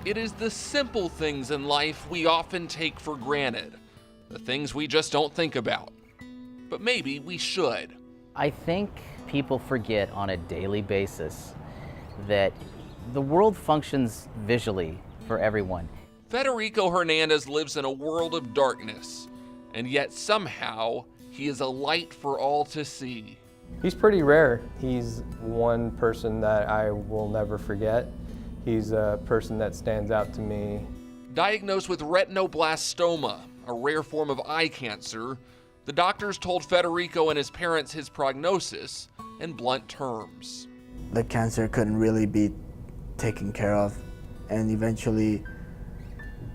It is the simple things in life we often take for granted, the things we just don't think about. But maybe we should. I think people forget on a daily basis that the world functions visually for everyone. Federico Hernandez lives in a world of darkness, and yet somehow he is a light for all to see. He's pretty rare. He's one person that I will never forget. He's a person that stands out to me. Diagnosed with retinoblastoma, a rare form of eye cancer, the doctors told Federico and his parents his prognosis in blunt terms. The cancer couldn't really be taken care of, and eventually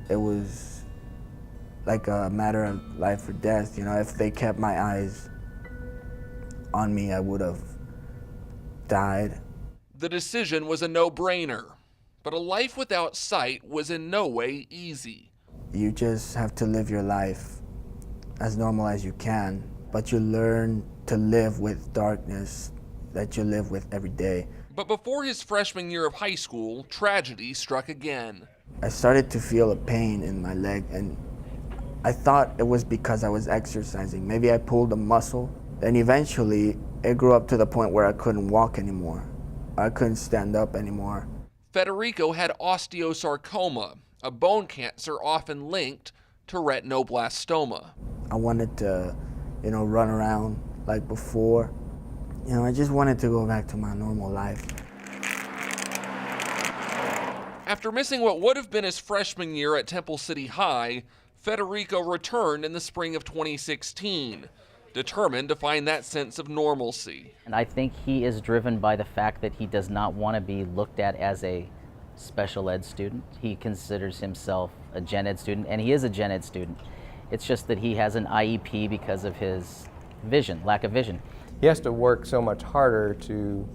it was like a matter of life or death. You know, if they kept my eyes on me, I would have died. The decision was a no-brainer, but a life without sight was in no way easy. You just have to live your life as normal as you can, but you learn to live with darkness that you live with every day. But before his freshman year of high school, tragedy struck again. I started to feel a pain in my leg, and I thought it was because I was exercising. Maybe I pulled a muscle, and eventually it grew up to the point where I couldn't walk anymore. I couldn't stand up anymore. Federico had Osteosarcoma, a bone cancer often linked to retinoblastoma. I wanted to, run around like before. I just wanted to go back to my normal life. After missing what would have been his freshman year at Temple City High, Federico returned in the spring of 2016, determined to find that sense of normalcy. And I think he is driven by the fact that he does not want to be looked at as a special ed student. He considers himself a gen ed student, and he is a gen ed student. It's just that he has an IEP because of his lack of vision. He has to work so much harder to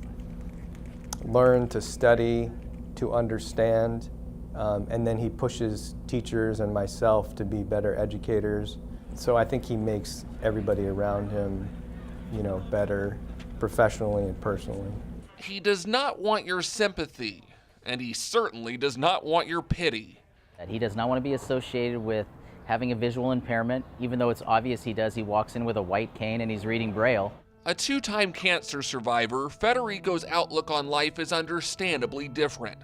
learn, to study, to understand, and then he pushes teachers and myself to be better educators. So I think he makes everybody around him, better professionally and personally. He does not want your sympathy, and he certainly does not want your pity. That he does not want to be associated with having a visual impairment, even though it's obvious he does. He walks in with a white cane and he's reading braille. A two-time cancer survivor, Federico's outlook on life is understandably different.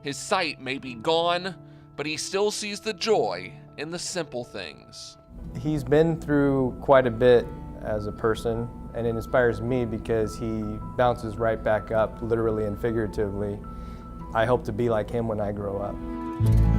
His sight may be gone, but he still sees the joy in the simple things. He's been through quite a bit as a person, and it inspires me because he bounces right back up, literally and figuratively. I hope to be like him when I grow up.